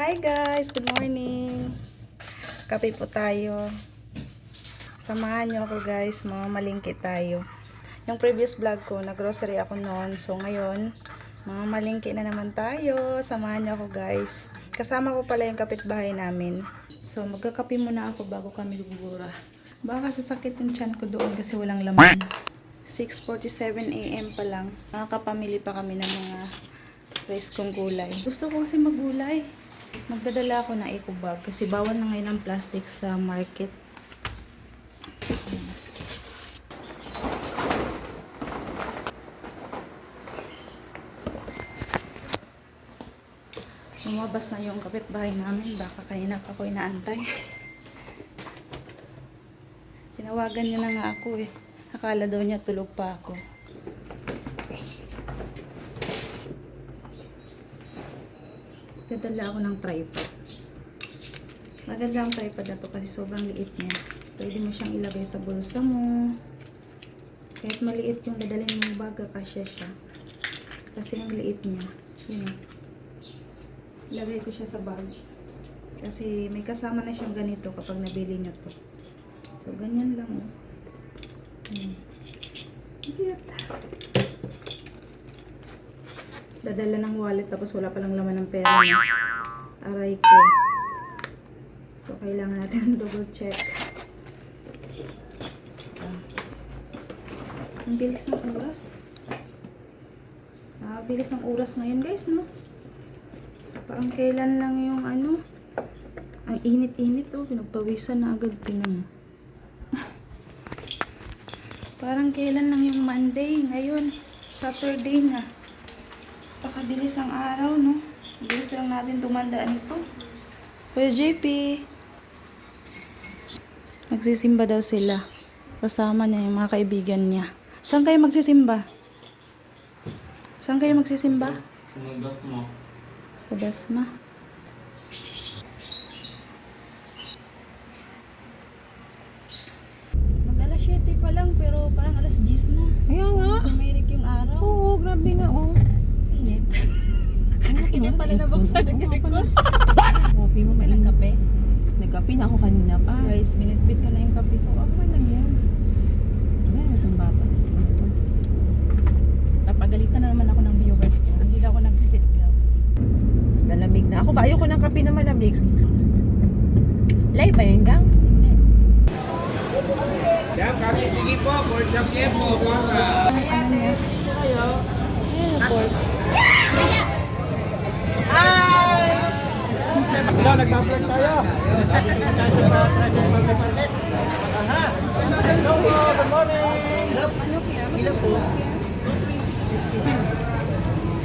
Hi guys, good morning. Kape po tayo. Samahan niyo ako guys, mamamalingki tayo. Yung previous vlog ko, nag-grocery ako noon. So ngayon, mamamalingki na naman tayo. Samahan niyo ako guys. Kasama ko pala yung kapitbahay namin. So magkakape muna ako bago kami gugura. Baka sasakit yung tiyan ko doon kasi walang laman. 6:47 AM pa lang. Nakakapamili pa kami ng mga rice kong gulay. Gusto ko kasi maggulay. Magdadala ako ng eco bag kasi bawal na ngayon ang plastic sa market. Lumabas na yung kapitbahay namin. Baka kanina pa ako inaantay. Tinawagan niya na nga ako eh. Akala daw niya tulog pa ako. Dadala ako ng tripod. Maganda ang tripod na to kasi sobrang liit niya. Pwede mo siyang ilagay sa bulsa mo. Kahit maliit yung dadalhin mong baga, kasya siya. Kasi ang liit niya. Yun. Ilagay ko siya sa bag. Kasi may kasama na siyang ganito kapag nabili nyo to. So, ganyan lang oh. Cute. Dadala ng wallet tapos wala palang laman ng pera niya. Aray ko. So, kailangan natin double check. Ang bilis ng oras. Bilis ng oras ngayon guys, no? Parang kailan lang yung ano. Ang init-init oh. Pinagpawisan na agad. Tingnan mo. Parang kailan lang yung Monday. Ngayon, Saturday na. Pakabilis ang araw, no? Bilis lang natin tumandaan ito. Kuya JP. Magsisimba daw sila. Kasama niya yung mga kaibigan niya. Saan kayo magsisimba? Saan kayo magsisimba? Sa Dasma. Mag-alas 7 pa lang pero parang alas 10 na. Kaya nga. Tumirik yung araw. Oo, grabe nga oh. Init. Hindi pala nabuksan ng aircon. Coffee mo Ka mainit. ng kape? Nagkape na ako kanina pa. Guys, binitbit ko na yung kape ko. Okay lang yan. Ayan, itong bata. Napagalitan na naman ako ng viewers ko. Hindi daw ako nag-visit girl. Malamig na. Ako ba? Ayoko ng kape na malamig. Live ba yun, gang? Hindi. Yan, kasi tingin po, for shop niya po, baka. Ano niya? Hello, nagpa-vlog tayo. Nagpa-vlog tayo sa Treasure Market Market. Aha. Hello po, good morning. Hello po.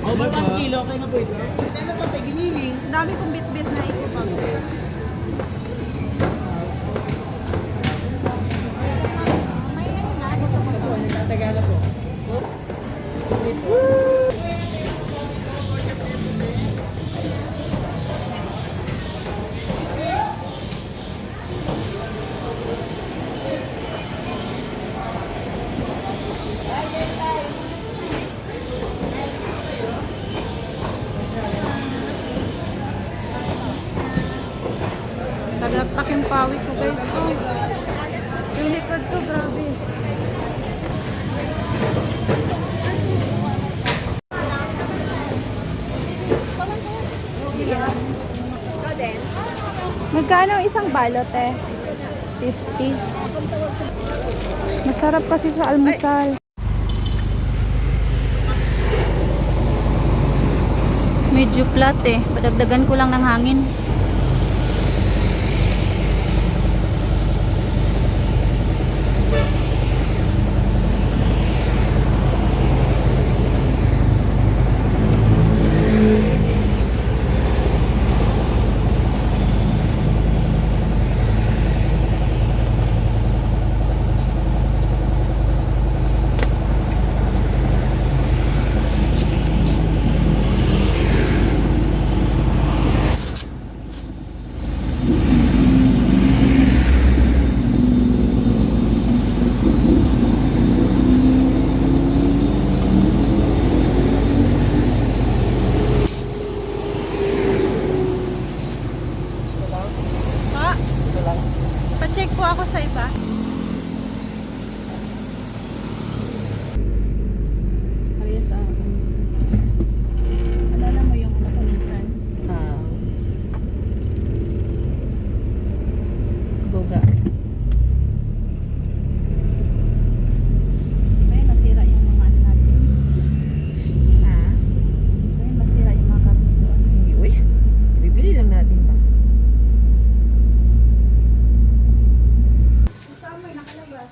Over 1 kilo, kayo na po ito. Hindi na patay, giniling. Dami kong bit-bit na ito pa. Natagala po. Tagaktak yung pawis ko guys. Oh. Yung likod ko, grabe. Magkano isang balot eh? 50. Masarap kasi sa almusal. Medyo flat eh. Padagdagan ko lang ng hangin. Kuha ko sa iba. Maria sa akin. Alala mo yung ano ko, Nissan? Boga. May nasira yung mga ano natin. Ha? May masira yung mga karton doon. Hindi, uy. Bibili lang natin ba? Summer nakalabas.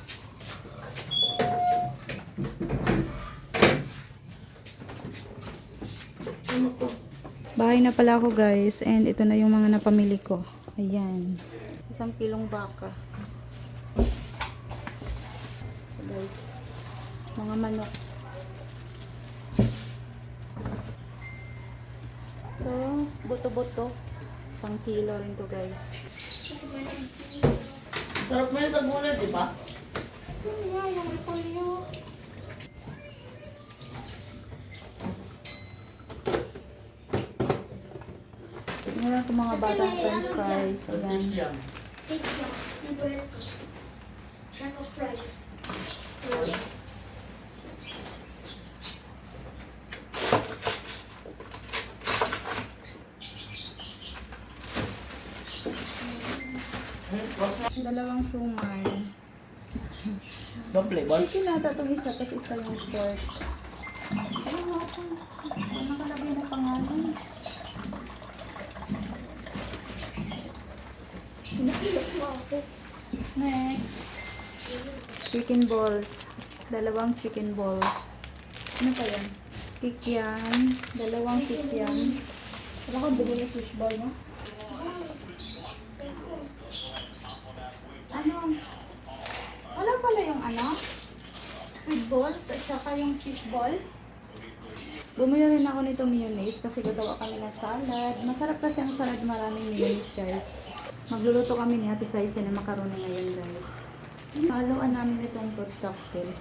Bahay na pala ako guys, and ito na yung mga napamili ko. Ayan. 1 kilong baka. Ito guys. Mga manok. Ito, buto-buto. 1 kilo rin to guys. Sarap mo yun sa gulay, di ba? Yun nga, yung repolyo. Meron ko mga batang french fries. Ayan. Yan. Dalawang shumai. Doble, ball. Ito nata itong isa, tapos isa yung pork. Ano nga ito? Ano nakalagay na pangalan? Next. Chicken balls. Dalawang chicken balls. Ano pa yan? Kikyan. Dalawang kikyan. Wala ko bumili fishball mo? Ano? Wala pala yung ano? Squid balls at saka yung fish ball. Bumili rin ako nito mayonnaise kasi gagawa kami ng salad. Masarap kasi ang salad, maraming mayonnaise guys. Magluluto kami ni Ate Saisi na macaroni ngayon guys. Haluan namin itong fruit cocktail.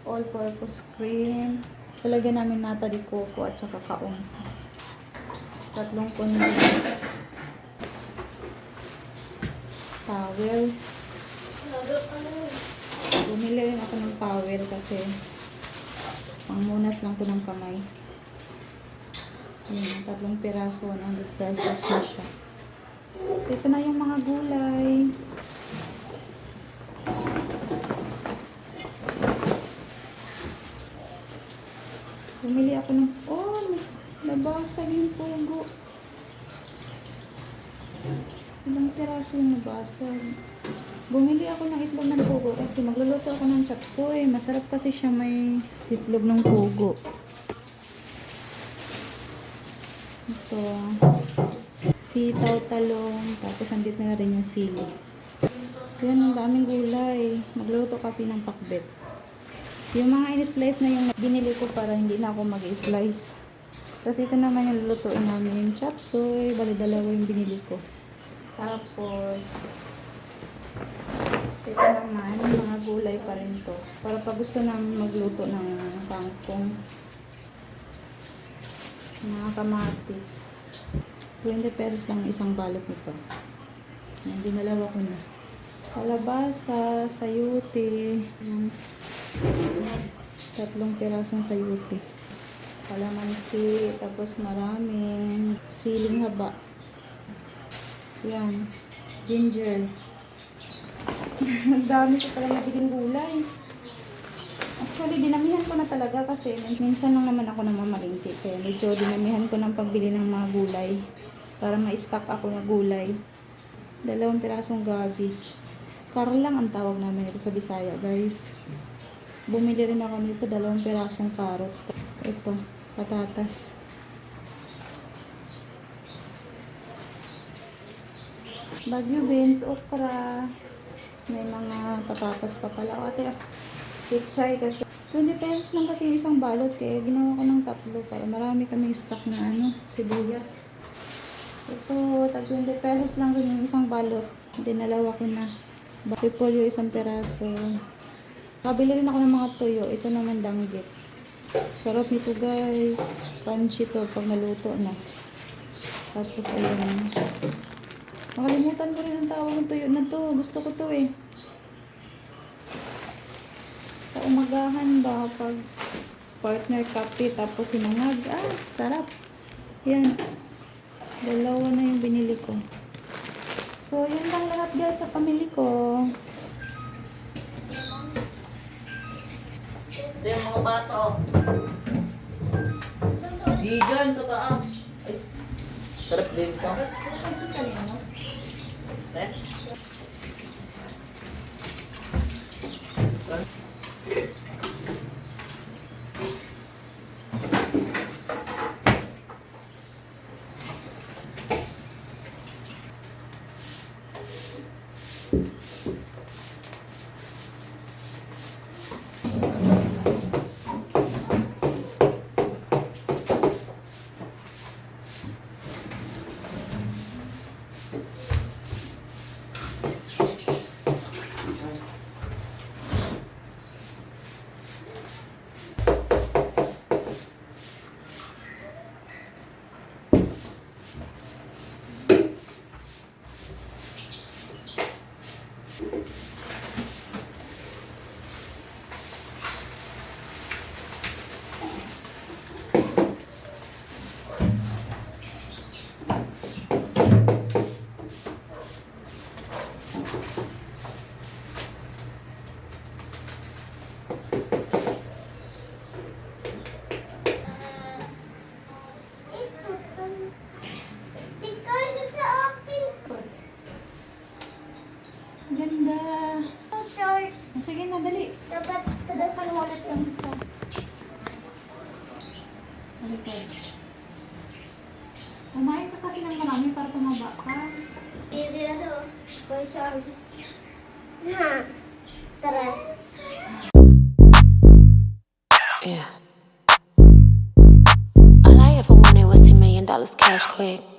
All-purpose cream. Talagyan namin nata de coco at saka kaong. 3 condiments. Towel. Bumili rin ako ng towel kasi pangmunas lang ko ng kamay. Ayan, 3 piraso, 100 pesos na siya. So, ito na yung mga gulay. Bumili ako ng... Oh! Nabasag yung pugo. Ilang piraso yung nabasag. Bumili ako ng itlog ng pugo kasi magluluto ako ng chop suey. Masarap kasi siya may itlog ng pugo. Ito. Sitaw, talong. Tapos andito na rin yung sili. Yan, ang daming gulay. Magluluto kami ng pakbet. Yung mga in-slice na yung binili ko para hindi na ako mag-slice. Tapos ito naman yung lulutuin namin yung chop suey. Bali, 2 yung binili ko. Tapos, ito naman, mga gulay pa rin to. Para pag gusto namin magluto ng kangkong, mga kamatis. 20 pesos lang isang balot nito. Yan, dinalawa ko na. Kalabasa, sayuti. 3 pirasong sayuti. Kalamansi, tapos maraming siling haba. Yan, ginger. Ang dami ko pala nabiging gulay. Actually, dinamihan ko na talaga kasi minsan lang naman ako namamalingki. Kaya medyo dinamihan ko ng pagbili ng mga gulay para ma-stock ako ng gulay. 2 pirasong gabi. Karl lang ang tawag namin ito sa Bisaya, guys. Bumili rin ako nito 2 pirasong carrots. Ito, patatas. Bagyo beans, okra. May mga patatas pa pala. O ate, pichay kasi. 20 pesos lang kasi yung isang balot. Kaya ginawa ko ng 3 para marami kami stock na sibuyas. Ito, tag 20 pesos lang rin yung isang balot. Dinalawa ko na. Repolyo 1 peraso. Kabili rin ako ng mga tuyo. Ito naman danggit. Sarap nito guys. Crunchy to pag naluto na. Tapos ayan. Nakalimutan ko rin ang tawag ng tuyo na to. Gusto ko to eh. Sa umagahan ba pag partner kape tapos sinangag. Ah, sarap. Yan. Dalawa na yung binili ko. So, yun lang lahat guys sa pamili ko. Ito yung mga baso. Di dyan sa taas. Ay, sarap din ito. Eh? Ganda. Short. Sige na, dali. Dapat kadasan mo ulit yung isa. Baliktad. Kumain ka kasi ng marami para tumaba ka. Hindi ano. Short. Ha. Tara. Yeah. All I ever wanted was $10 million cash quick.